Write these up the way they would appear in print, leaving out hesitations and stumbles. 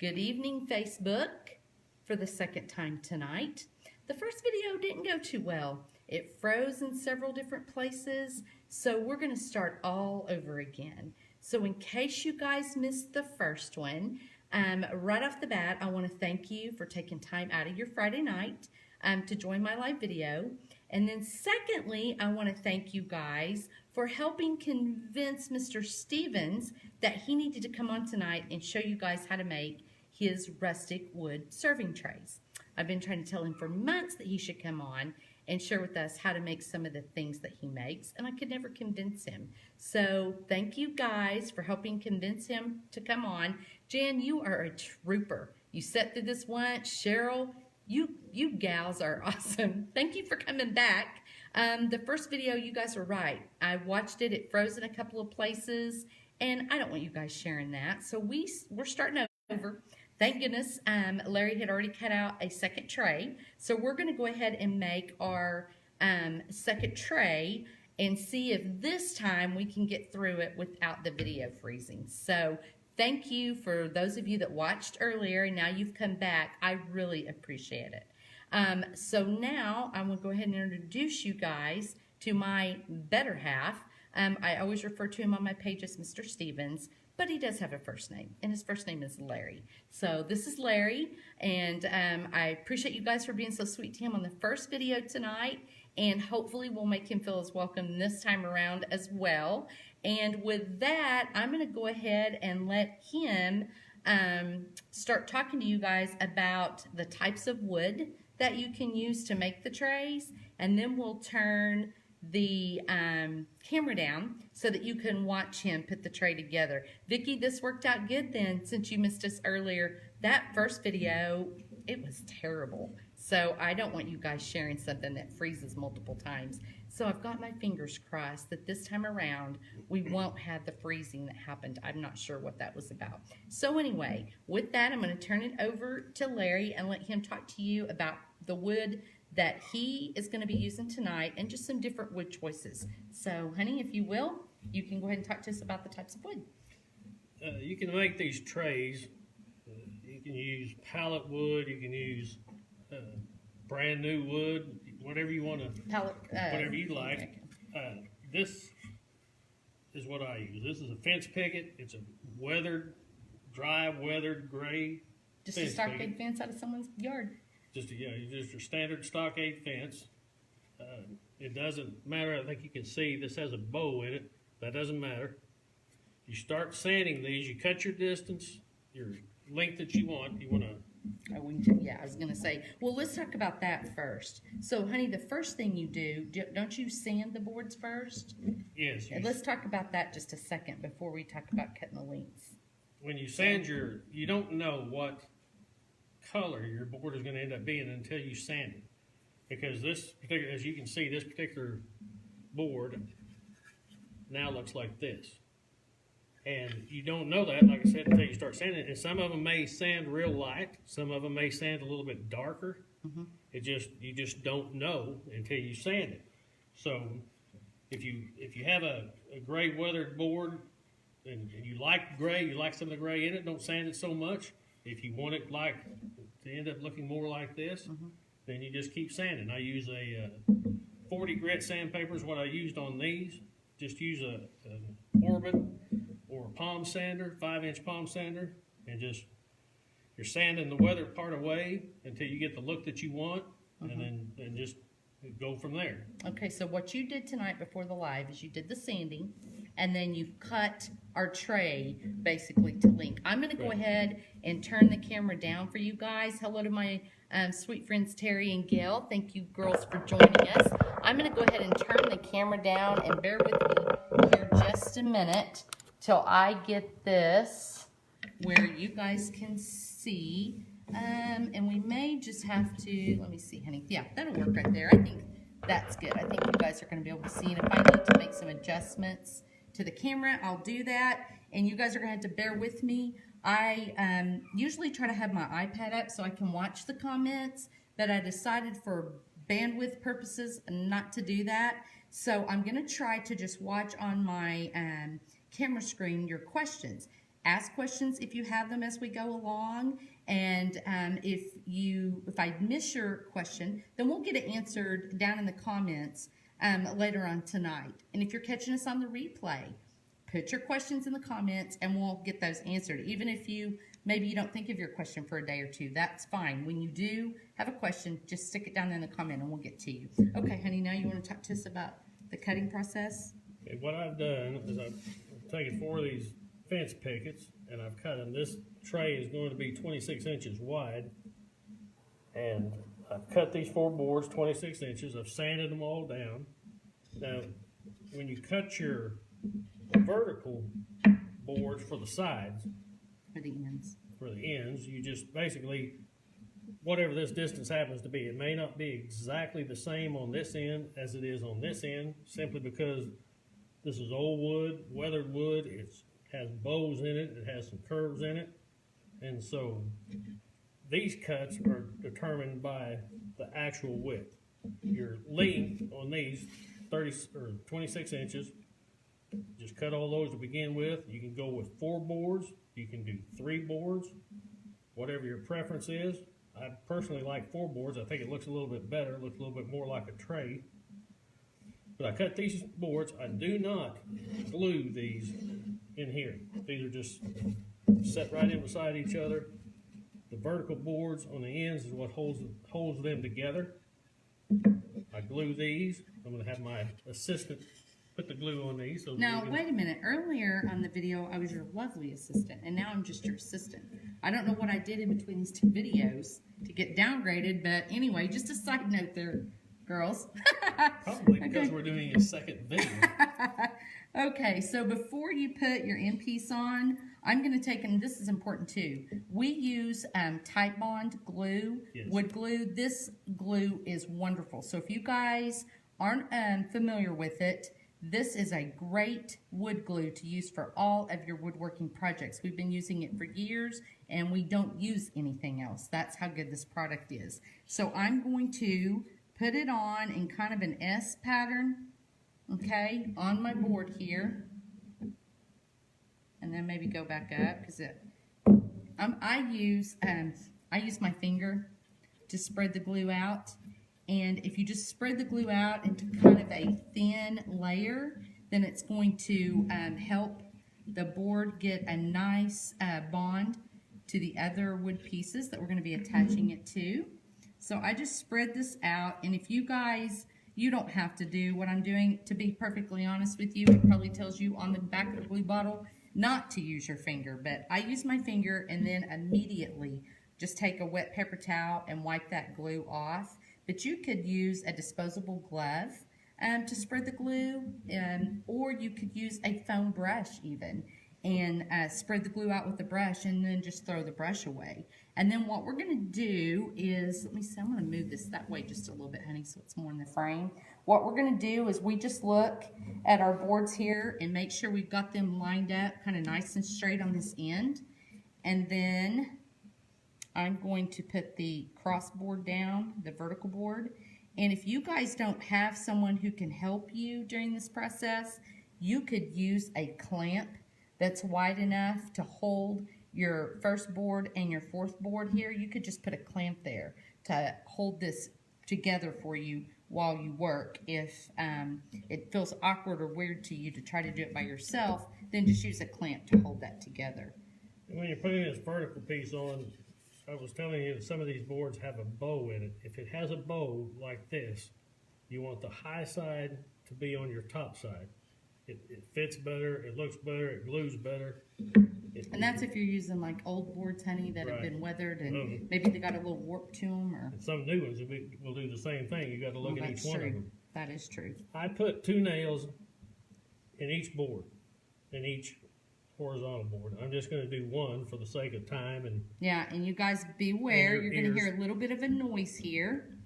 Good evening, Facebook, for the second time tonight. The first video didn't go too well. It froze in several different places, so we're going to start all over again. So in case you guys missed the first one, right off the bat, I want to thank you for taking time out of your Friday night to join my live video. And then secondly, I want to thank you guys for helping convince Mr. Stevens that he needed to come on tonight and show you guys how to make his rustic wood serving trays. I've been trying to tell him for months that he should come on and share with us how to make some of the things that he makes, and I could never convince him. So thank you guys for helping convince him to come on. Jan, you are a trooper. You sat through this once. Cheryl, you gals are awesome. Thank you for coming back. The first video, you guys were right. I watched it. It froze in a couple of places, and I don't want you guys sharing that. So we're starting over. Thank goodness Larry had already cut out a second tray. So we're going to go ahead and make our second tray and see if this time we can get through it without the video freezing. So thank you for those of you that watched earlier and now you've come back. I really appreciate it. So now I'm going to go ahead and introduce you guys to my better half. I always refer to him on my page as Mr. Stevens, but he does have a first name, and his first name is Larry. So this is Larry, and I appreciate you guys for being so sweet to him on the first video tonight, and hopefully we'll make him feel as welcome this time around as well. And with that, I'm going to go ahead and let him start talking to you guys about the types of wood that you can use to make the trays, and then we'll turn the camera down so that you can watch him put the tray together. Vicki, this worked out good then, since you missed us earlier. That first video, it was terrible. So I don't want you guys sharing something that freezes multiple times. So I've got my fingers crossed that this time around we won't have the freezing that happened. I'm not sure what that was about. So anyway, with that, I'm going to turn it over to Larry and let him talk to you about the wood that he is going to be using tonight and just some different wood choices. So, honey, if you will, you can go ahead and talk to us about the types of wood. You can make these trays. You can use pallet wood. You can use brand new wood, whatever you want to, pallet, whatever you like. Okay. This is what I use. This is a fence picket. It's a weathered, dry, weathered gray. Just a stockade fence out of someone's yard. Just your standard stockade fence. It doesn't matter. I think you can see this has a bow in it. That doesn't matter. You start sanding these. You cut your distance, your length that you want. You want to. Yeah, I was going to say. Well, let's talk about that first. So, honey, the first thing you do, don't you sand the boards first? Yes. And let's talk about that just a second before we talk about cutting the lengths. When you sand you don't know what color your board is going to end up being until you sand it, because this particular, as you can see, this particular board now looks like this, and you don't know that, like I said, until you start sanding it. And some of them may sand real light, some of them may sand a little bit darker. You just don't know until you sand it. So if you have a gray weathered board and you like gray, you like some of the gray in it, don't sand it so much. If you want it to end up looking more like this, then you just keep sanding. I use a 40 grit sandpaper is what I used on these. Just use an Orbit or a palm sander, 5-inch palm sander, and you're sanding the weathered part away until you get the look that you want, and then just go from there. Okay, so what you did tonight before the live is you did the sanding, and then you cut our tray basically to length. I'm going to go ahead and turn the camera down for you guys. Hello to my sweet friends Terry and Gail. Thank you girls for joining us. I'm going to go ahead and turn the camera down, and bear with me here just a minute till I get this where you guys can see. And we may just have to, let me see, honey. Yeah, that'll work right there. I think that's good. I think you guys are going to be able to see. And if I need to make some adjustments to the camera, I'll do that. And you guys are going to have to bear with me. I usually try to have my iPad up so I can watch the comments, but I decided for bandwidth purposes not to do that. So I'm going to try to just watch on my camera screen your questions. ask questions if you have them as we go along. And if I miss your question, then we'll get it answered down in the comments later on tonight. And if you're catching us on the replay, put your questions in the comments and we'll get those answered. Even if maybe you don't think of your question for a day or two, that's fine. When you do have a question, just stick it down in the comment and we'll get to you. Okay, honey, now you want to talk to us about the cutting process? Okay, what I've done is I've taken 4 of these fence pickets and I've cut them. This tray is going to be 26 inches wide, and I've cut these 4 boards 26 inches. I've sanded them all down. Now, when you cut your vertical boards for the sides, for the ends, you just basically, whatever this distance happens to be, it may not be exactly the same on this end as it is on this end, simply because this is old wood, weathered wood. It has bows in it. It has some curves in it. And so these cuts are determined by the actual width. Your length on these 30 or 26 inches, just cut all those to begin with. You can go with 4 boards. You can do 3 boards, whatever your preference is. I personally like 4 boards. I think it looks a little bit better. It looks a little bit more like a tray. But I cut these boards. I do not glue these in here. These are just set right in beside each other. The vertical boards on the ends is what holds them together. I glue these. I'm going to have my assistant put the glue on these. So now, wait a minute. Earlier on the video, I was your lovely assistant, and now I'm just your assistant. I don't know what I did in between these 2 videos to get downgraded, but anyway, just a side note there, girls. Probably because we're doing a second video. Okay, so before you put your end piece on, I'm going to take, and this is important too, we use Type Bond glue, yes, wood glue. This glue is wonderful. So if you guys aren't familiar with it, this is a great wood glue to use for all of your woodworking projects. We've been using it for years and we don't use anything else. That's how good this product is. So I'm going to put it on in kind of an S pattern, okay, on my board here. And then maybe go back up because I use my finger to spread the glue out. And if you just spread the glue out into kind of a thin layer, then it's going to help the board get a nice bond to the other wood pieces that we're going to be attaching it to. So I just spread this out, and if you guys, you don't have to do what I'm doing. To be perfectly honest with you, it probably tells you on the back of the glue bottle not to use your finger, but I use my finger and then immediately just take a wet paper towel and wipe that glue off. But you could use a disposable glove to spread the glue, or you could use a foam brush even and spread the glue out with the brush and then just throw the brush away. And then what we're going to do is, let me see, I'm going to move this that way just a little bit, honey, so it's more in the frame. What we're going to do is we just look at our boards here and make sure we've got them lined up kind of nice and straight on this end. And then I'm going to put the cross board down, the vertical board. And if you guys don't have someone who can help you during this process, you could use a clamp that's wide enough to hold your first board and your fourth board here. You could just put a clamp there to hold this together for you while you work. If it feels awkward or weird to you to try to do it by yourself, then just use a clamp to hold that together. When you're putting this vertical piece on, I was telling you that some of these boards have a bow in it. If it has a bow like this, you want the high side to be on your top side. It fits better, it looks better, it glues better. And that's if you're using like old boards, honey, that have been weathered and maybe they got a little warp to them. Or some new ones will do the same thing. You got to look at each one of them. That is true. I put 2 nails in each board, in each horizontal board. I'm just going to do 1 for the sake of time. And yeah, and you guys beware, you're going to hear a little bit of a noise here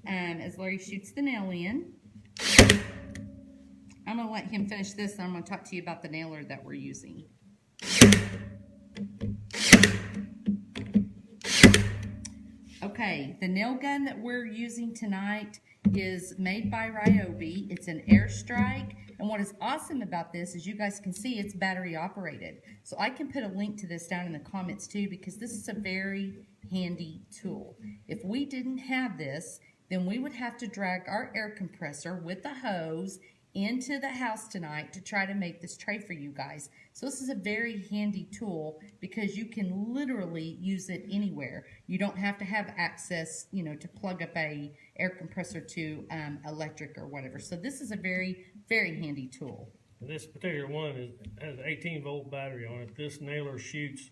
as Larry shoots the nail in. I'm going to let him finish this, and I'm going to talk to you about the nailer that we're using. Okay, the nail gun that we're using tonight is made by Ryobi. It's an Airstrike. And what is awesome about this is you guys can see it's battery operated. So I can put a link to this down in the comments too, because this is a very handy tool. If we didn't have this, then we would have to drag our air compressor with the hose into the house tonight to try to make this tray for you guys. So this is a very handy tool because you can literally use it anywhere. You don't have to have access, you know, to plug up a air compressor to electric or whatever. So this is a very, very handy tool. This particular one has an 18-volt battery on it. This nailer shoots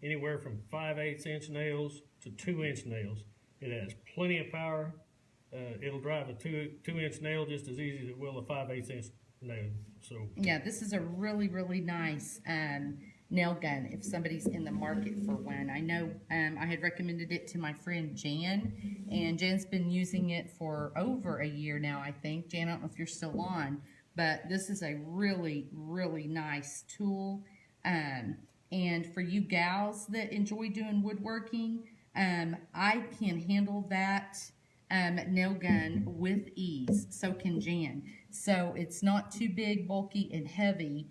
anywhere from 5/8 inch nails to 2-inch nails. It has plenty of power. It'll drive a 2-inch nail just as easy as it will a 5/8 inch nail. So yeah, this is a really, really nice nail gun if somebody's in the market for one. I know I had recommended it to my friend Jan, and Jan's been using it for over a year now, I think. Jan, I don't know if you're still on, but this is a really, really nice tool. And for you gals that enjoy doing woodworking, I can handle that nail gun with ease. So can Jan. So it's not too big, bulky, and heavy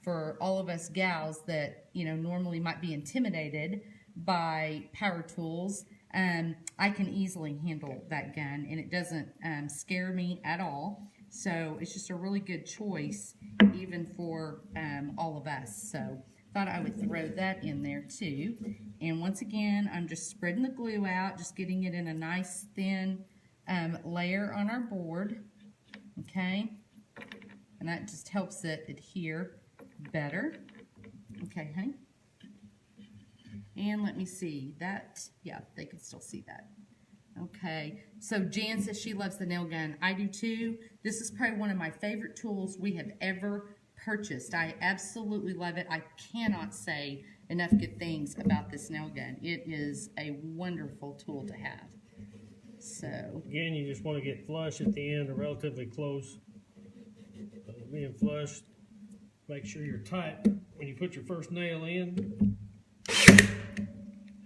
for all of us gals that, you know, normally might be intimidated by power tools. I can easily handle that gun, and it doesn't scare me at all. So it's just a really good choice, even for all of us. So thought I would throw that in there too. And once again, I'm just spreading the glue out, just getting it in a nice thin layer on our board. Okay, and that just helps it adhere better. Okay, honey. And let me see that. Yeah, they can still see that. Okay, so Jan says she loves the nail gun. I do too. This is probably one of my favorite tools we have ever purchased. I absolutely love it. I cannot say enough good things about this nail gun. It is a wonderful tool to have. So again, you just want to get flush at the end or relatively close. Being flush, make sure you're tight when you put your first nail in.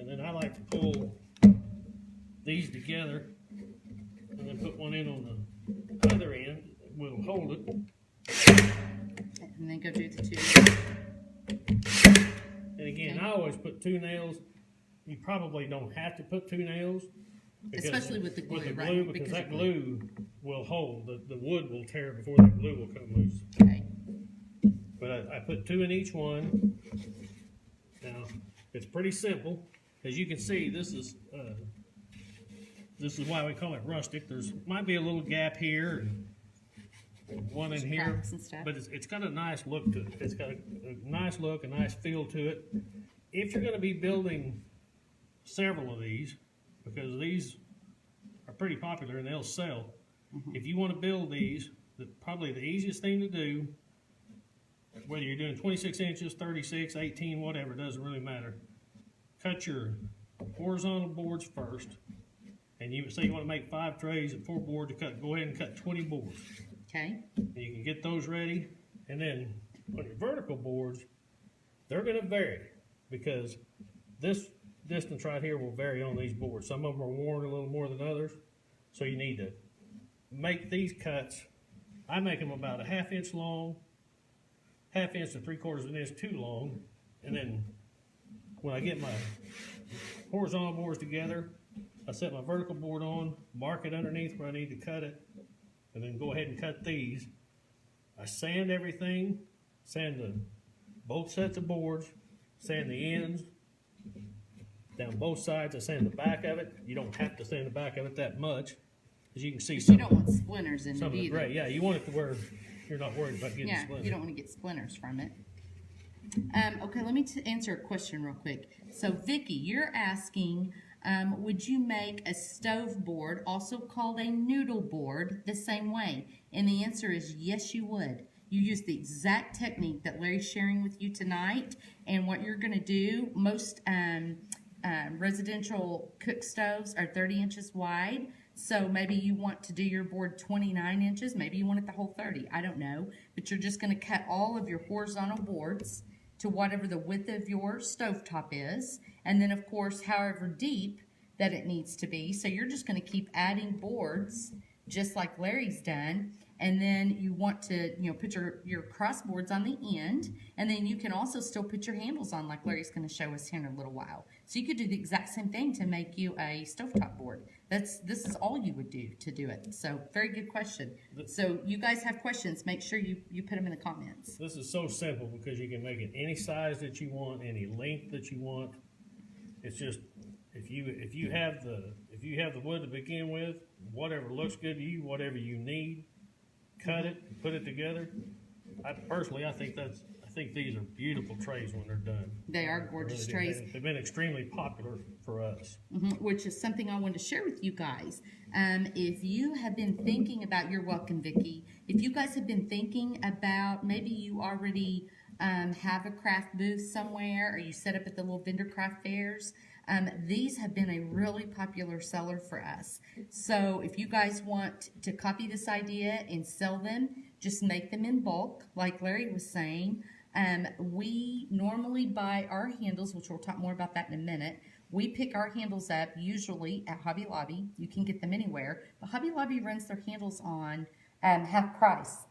And then I like to pull these together and then put one in on the other end. We'll hold it. And then go do the two. And again, I always put 2 nails. You probably don't have to put 2 nails. Especially with the glue, right? right? Because that glue will hold. The wood will tear before the glue will come loose. Okay. But I put 2 in each one. Now, it's pretty simple. As you can see, this is why we call it rustic. There's might be a little gap here and one in here, but it's got a nice look to it. It's got a nice look, a nice feel to it. If you're going to be building several of these, because these are pretty popular and they'll sell. If you want to build these, probably the easiest thing to do, whether you're doing 26 inches, 36, 18, whatever, it doesn't really matter. Cut your horizontal boards first, and you say you want to make 5 trays and 4 boards to cut. Go ahead and cut 20 boards. Okay. And you can get those ready, and then on your vertical boards, they're going to vary because this distance right here will vary on these boards. Some of them are worn a little more than others, so you need to make these cuts. I make them about a 1/2 inch long, 1/2 inch to 3/4 inch too long, and then when I get my horizontal boards together, I set my vertical board on, mark it underneath where I need to cut it, and then go ahead and cut these. I sand everything, sand both sets of boards, sand the ends, down both sides. I sand the back of it. You don't have to sand the back of it that much, as you can see. You don't want splinters in it either. Gray. Yeah, you want it to where you're not worried about getting splinters. You don't want to get splinters from it. Okay, let me answer a question real quick. So, Vicki, you're asking, would you make a stove board, also called a noodle board, the same way? And the answer is yes, you would. You use the exact technique that Larry's sharing with you tonight, and what you're going to do, most residential cook stoves are 30 inches wide, so maybe you want to do your board 29 inches, maybe you want it the whole 30, I don't know, but you're just going to cut all of your horizontal boards to whatever the width of your stovetop is, and then of course however deep that it needs to be. So you're just going to keep adding boards just like Larry's done. And then you want to, put your cross boards on the end, and then you can also still put your handles on like Larry's going to show us here in a little while. So you could do the exact same thing to make you a stovetop board. This is all you would do to do it. So very good question. So you guys have questions, make sure you put them in the comments. This is so simple because you can make it any size that you want, any length that you want. It's just if you have the wood to begin with, whatever looks good to you, whatever you need, cut it, put it together. I think these are beautiful trays when they're done. They are gorgeous trays. They've been extremely popular for us. Which is something I wanted to share with you guys. If you have been thinking about, you're welcome, Vicki. If you guys have been thinking about, maybe you already have a craft booth somewhere, or you set up at the little vendor craft fairs, these have been a really popular seller for us. So if you guys want to copy this idea and sell them, just make them in bulk, like Larry was saying. We normally buy our handles, which we'll talk more about that in a minute. We pick our handles up usually at Hobby Lobby. You can get them anywhere, but Hobby Lobby runs their handles on half price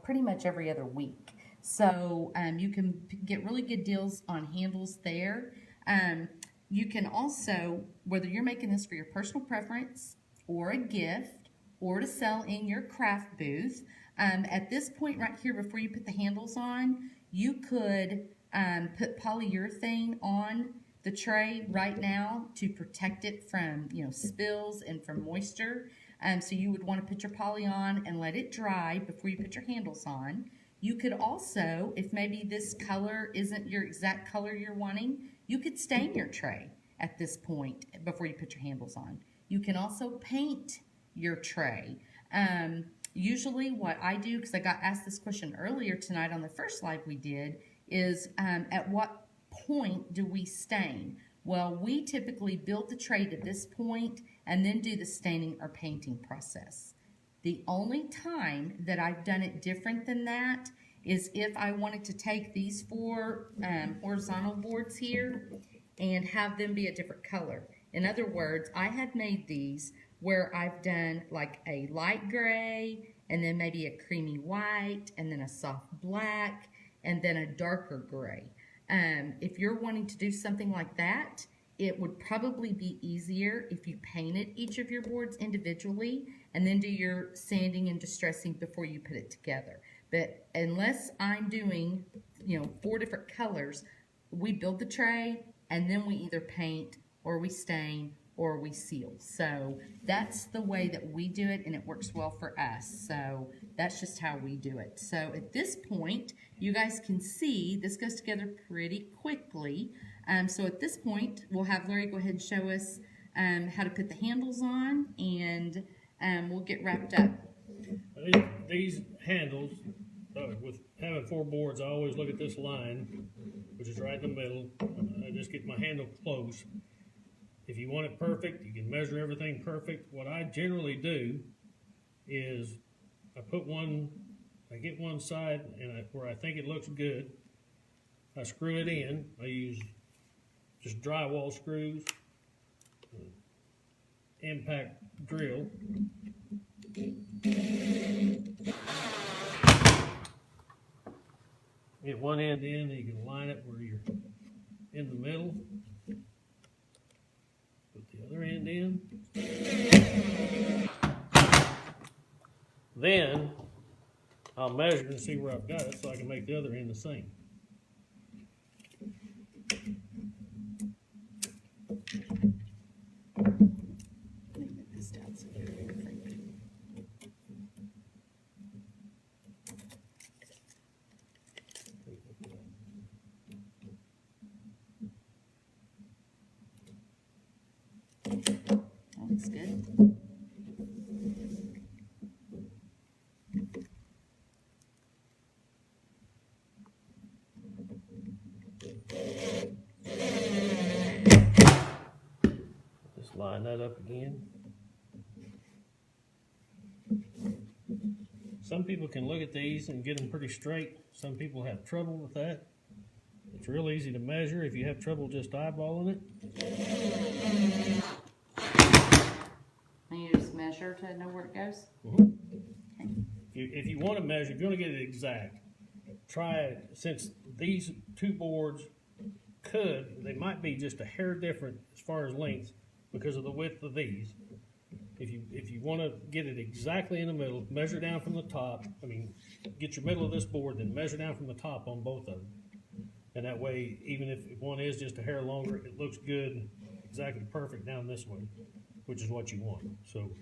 pretty much every other week. So you can get really good deals on handles there. You can also, whether you're making this for your personal preference or a gift or to sell in your craft booth, at this point right here before you put the handles on, you could put polyurethane on the tray right now to protect it from spills and from moisture. So you would want to put your poly on and let it dry before you put your handles on. You could also, if maybe this color isn't your exact color you're wanting, you could stain your tray at this point before you put your handles on. You can also paint your tray. Usually what I do, because I got asked this question earlier tonight on the first live we did, is at what point do we stain? Well, we typically build the tray to this point and then do the staining or painting process. The only time that I've done it different than that is if I wanted to take these 4 horizontal boards here and have them be a different color. In other words, I have made these where I've done like a light gray and then maybe a creamy white and then a soft black and then a darker gray. If you're wanting to do something like that, it would probably be easier if you painted each of your boards individually and then do your sanding and distressing before you put it together. But unless I'm doing, 4 different colors, we build the tray and then we either paint or we stain or we seal. So that's the way that we do it, and it works well for us. So that's just how we do it. So at this point, you guys can see this goes together pretty quickly. So at this point, we'll have Larry go ahead and show us how to put the handles on, and we'll get wrapped up. These handles, with having 4 boards, I always look at this line, which is right in the middle. I just get my handle close. If you want it perfect, you can measure everything perfect. What I generally do is I get one side and where I think it looks good, I screw it in. I use just drywall screws, impact drill. Get one end in, and you can line it where you're in the middle. Put the other end in. Then I'll measure and see where I've got it so I can make the other end the same. That looks good. Just line that up again. Some people can look at these and get them pretty straight. Some people have trouble with that. It's real easy to measure if you have trouble just eyeballing it. measure to know where it goes? Mhm. If you want to measure, if you want to get it exact, try it, since these two boards they might be just a hair different as far as length because of the width of these. If you want to get it exactly in the middle, measure down from the top. I mean, get your middle of this board, then measure down from the top on both of them. And that way, even if one is just a hair longer, it looks good, exactly perfect down this way, which is what you want. So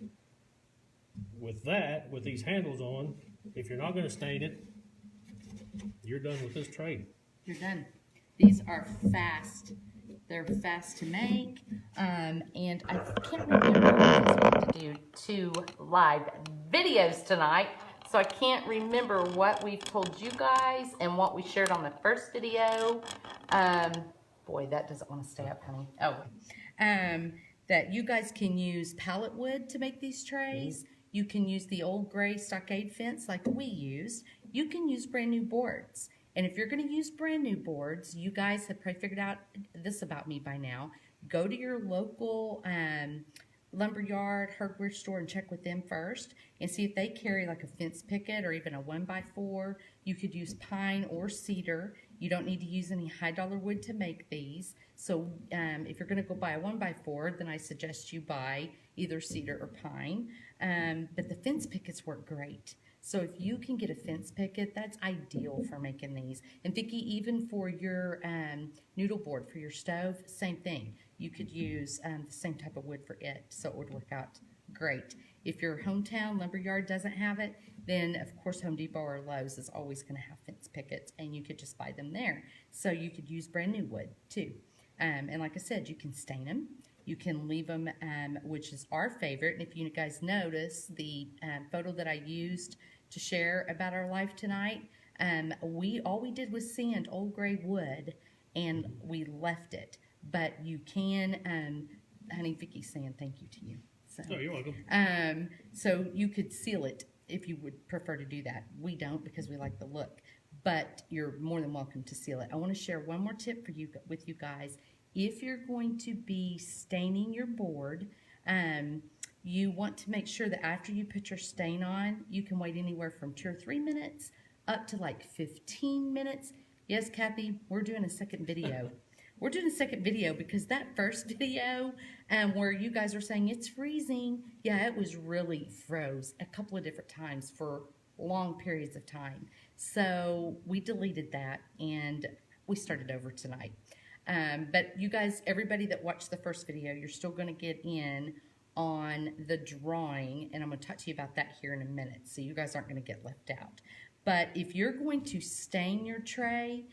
with that, with these handles on, if you're not going to stain it, you're done with this tray. You're done. These are fast. They're fast to make. And I can't remember because we have to do 2 live videos tonight. So I can't remember what we've told you guys and what we shared on the first video. Boy, that doesn't want to stay up, honey. Oh. That you guys can use pallet wood to make these trays. You can use the old gray stockade fence like we used. You can use brand new boards. And if you're going to use brand new boards, you guys have probably figured out this about me by now. Go to your local lumberyard, hardware store, and check with them first and see if they carry like a fence picket or even a 1x4. You could use pine or cedar. You don't need to use any high dollar wood to make these. So if you're going to go buy a 1x4, then I suggest you buy either cedar or pine. But the fence pickets work great. So if you can get a fence picket, that's ideal for making these. And Vicki, even for your noodle board for your stove, same thing. You could use the same type of wood for it, so it would work out great. If your hometown lumberyard doesn't have it, then of course Home Depot or Lowe's is always going to have fence pickets, and you could just buy them there. So you could use brand new wood too. And like I said, you can stain them. You can leave them, which is our favorite. And if you guys notice the photo that I used to share about our life tonight, all we did was sand old gray wood, and we left it. But you can, honey, Vicki's saying thank you to you. So, oh, you're welcome. So you could seal it if you would prefer to do that. We don't because we like the look, but you're more than welcome to seal it. I want to share one more tip for you with you guys. If you're going to be staining your board, you want to make sure that after you put your stain on, you can wait anywhere from 2 or 3 minutes up to like 15 minutes. Yes, Kathy, we're doing a second video. We're doing a second video because that first video where you guys are saying it's freezing, yeah, it was really froze a couple of different times for long periods of time. So we deleted that and we started over tonight. But you guys, everybody that watched the first video, you're still going to get in on the drawing, and I'm going to talk to you about that here in a minute, so you guys aren't going to get left out. But if you're going to stain your tray,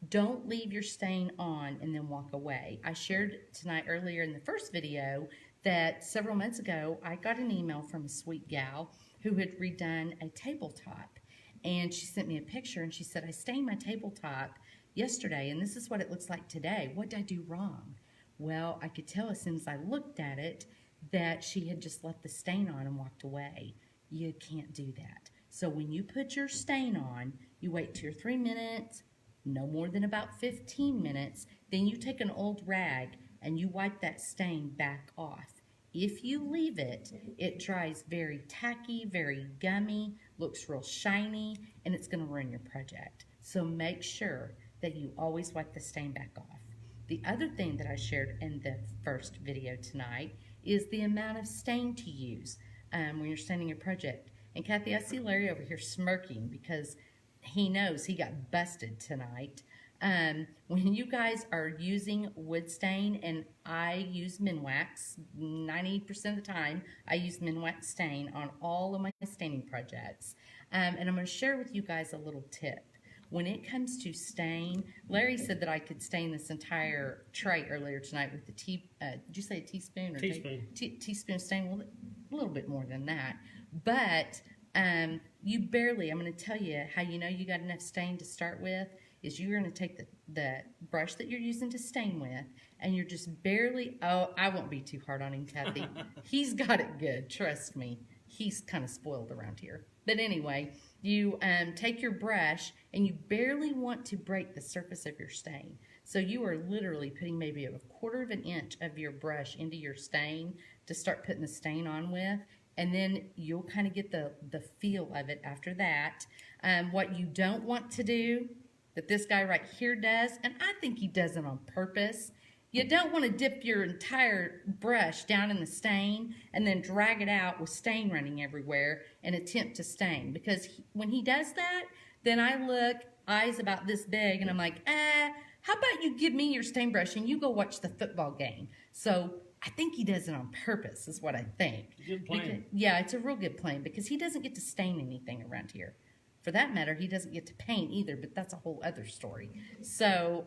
don't leave your stain on and then walk away. I shared tonight earlier in the first video that several months ago, I got an email from a sweet gal who had redone a tabletop, and she sent me a picture, and she said, I stained my tabletop yesterday, and this is what it looks like today. What did I do wrong? Well, I could tell as soon as I looked at it that she had just left the stain on and walked away. You can't do that. So when you put your stain on, you wait 2 or 3 minutes, no more than about 15 minutes, then you take an old rag and you wipe that stain back off. If you leave it, it dries very tacky, very gummy, looks real shiny, and it's going to ruin your project. So make sure that you always wipe the stain back off. The other thing that I shared in the first video tonight is the amount of stain to use when you're staining your project. And Kathy, I see Larry over here smirking because he knows he got busted tonight. When you guys are using wood stain, and I use Minwax, 90% of the time I use Minwax stain on all of my staining projects. And I'm going to share with you guys a little tip. When it comes to stain, Larry said that I could stain this entire tray earlier tonight with the did you say a teaspoon? Or teaspoon. Teaspoon of stain, well, a little bit more than that. But you barely, I'm going to tell you how you know you got enough stain to start with, is you're going to take the brush that you're using to stain with, and you're just barely, oh, I won't be too hard on him, Kathy. He's got it good, trust me. He's kind of spoiled around here. But anyway, you take your brush and you barely want to break the surface of your stain. So you are literally putting maybe a quarter of an inch of your brush into your stain to start putting the stain on with. And then you'll kind of get the feel of it after that. What you don't want to do, that this guy right here does, and I think he does it on purpose, you don't want to dip your entire brush down in the stain and then drag it out with stain running everywhere and attempt to stain. Because when he does that, then I look, eyes about this big, and I'm like, how about you give me your stain brush and you go watch the football game? So I think he does it on purpose, is what I think. Good plan. Because, yeah, it's a real good plan because he doesn't get to stain anything around here. For that matter, he doesn't get to paint either, but that's a whole other story. So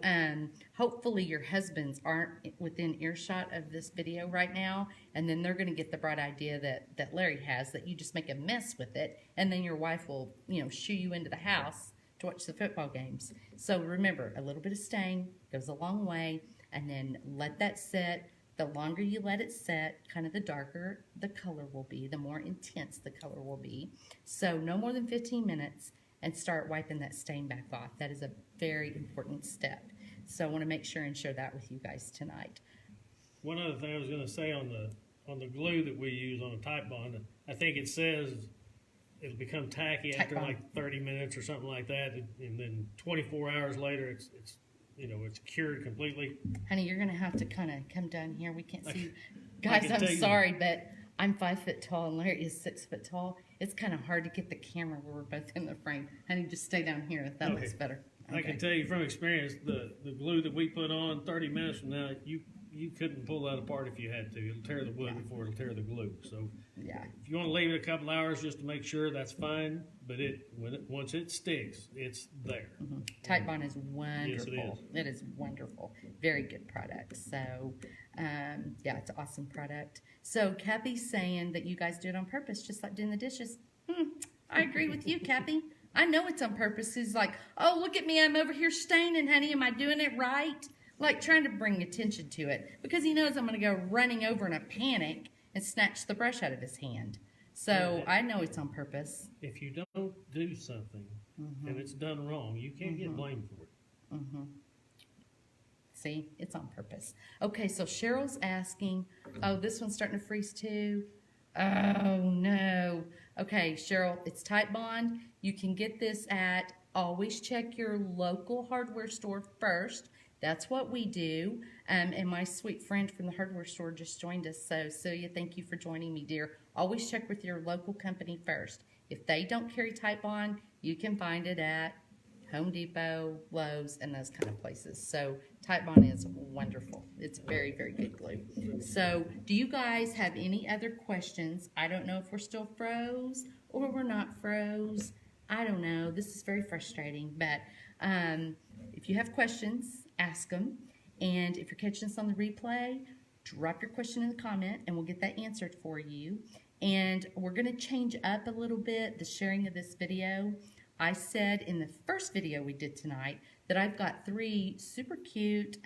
hopefully your husbands aren't within earshot of this video right now, and then they're going to get the bright idea that Larry has, that you just make a mess with it, and then your wife will, shoo you into the house to watch the football games. So remember, a little bit of stain goes a long way, and then let that sit. The longer you let it set, kind of the darker the color will be, the more intense the color will be. So no more than 15 minutes, and start wiping that stain back off. That is a very important step. So I want to make sure and share that with you guys tonight. One other thing I was going to say on the glue that we use on a type bond, I think it says it'll become tacky after like 30 minutes or something like that, and then 24 hours later it's cured completely. Honey, you're going to have to kind of come down here. We can't see you. Guys, I'm sorry, but I'm 5 foot tall and Larry is 6 foot tall. It's kind of hard to get the camera where we're both in the frame. Honey, just stay down here if that looks better. Okay. I can tell you from experience, the glue that we put on 30 minutes from now, you couldn't pull that apart if you had to. It'll tear the wood before it'll tear the glue. So yeah, if you want to leave it a couple hours just to make sure, that's fine. But once it sticks, it's there. Mm-hmm. Type Bond is wonderful. Yes, it is wonderful. Very good product. So yeah, it's an awesome product. So Kathy's saying that you guys do it on purpose, just like doing the dishes. I agree with you, Kathy. I know it's on purpose. He's like, oh, look at me. I'm over here staining, honey. Am I doing it right? Like trying to bring attention to it because he knows I'm going to go running over in a panic and snatch the brush out of his hand. So I know it's on purpose. If you don't do something and it's done wrong, you can't get blamed for it. See, it's on purpose. Okay, so Cheryl's asking, oh, this one's starting to freeze too. Oh, no. Okay, Cheryl, it's Type Bond. You can get this at, always check your local hardware store first. That's what we do. And my sweet friend from the hardware store just joined us. So, Celia, thank you for joining me, dear. Always check with your local company first. If they don't carry Type Bond, you can find it at Home Depot, Lowe's, and those kind of places. So Type Bond is wonderful. It's very, very good glue. So do you guys have any other questions? I don't know if we're still froze or we're not froze. I don't know. This is very frustrating. But if you have questions, ask them. And if you're catching this on the replay, drop your question in the comment and we'll get that answered for you. And we're going to change up a little bit the sharing of this video. I said in the first video we did tonight that I've got 3 super cute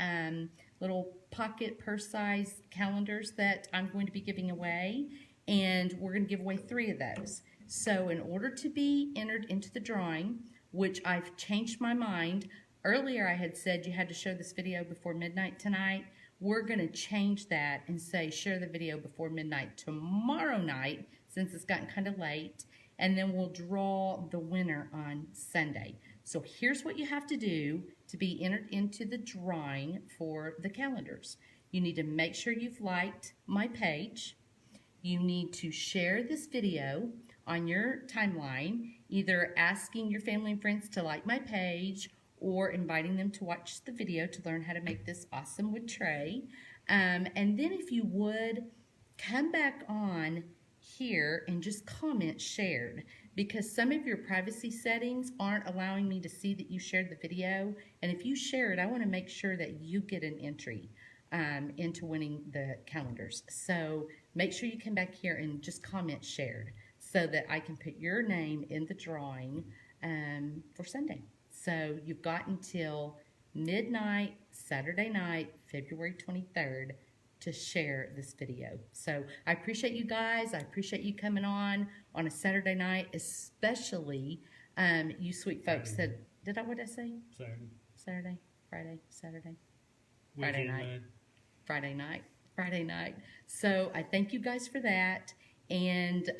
little pocket purse-size calendars that I'm going to be giving away. And we're going to give away 3 of those. So in order to be entered into the drawing, which I've changed my mind, earlier I had said you had to share this video before midnight tonight. We're going to change that and say share the video before midnight tomorrow night since it's gotten kind of late. And then we'll draw the winner on Sunday. So here's what you have to do to be entered into the drawing for the calendars. You need to make sure you've liked my page. You need to share this video on your timeline, either asking your family and friends to like my page or inviting them to watch the video to learn how to make this awesome wood tray. And then if you would, come back on here and just comment shared, because some of your privacy settings aren't allowing me to see that you shared the video. And if you share it, I want to make sure that you get an entry into winning the calendars. So make sure you come back here and just comment shared so that I can put your name in the drawing for Sunday. So you've got until midnight, Saturday night, February 23rd, to share this video. So I appreciate you guys. I appreciate you coming on a Saturday night, especially you sweet folks that, what did I say? Saturday. Saturday, Friday, Saturday. Weekend night. mode. Friday night. So I thank you guys for that. And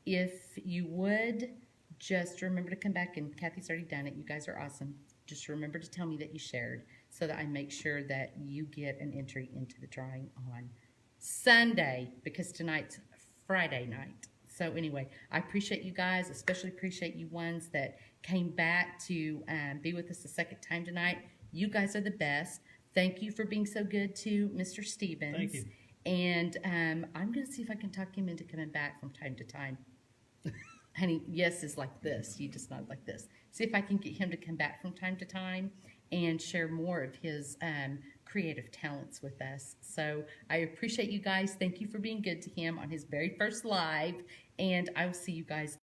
if you would just remember to come back, and Kathy's already done it. You guys are awesome. Just remember to tell me that you shared so that I make sure that you get an entry into the drawing on Sunday, because tonight's Friday night. So anyway, I appreciate you guys, especially appreciate you ones that came back to be with us the second time tonight. You guys are the best. Thank you for being so good to Mr. Stevens. Thank you. And I'm going to see if I can talk him into coming back from time to time. Honey, yes is like this. You just nod like this. See if I can get him to come back from time to time and share more of his creative talents with us. So I appreciate you guys. Thank you for being good to him on his very first live. And I will see you guys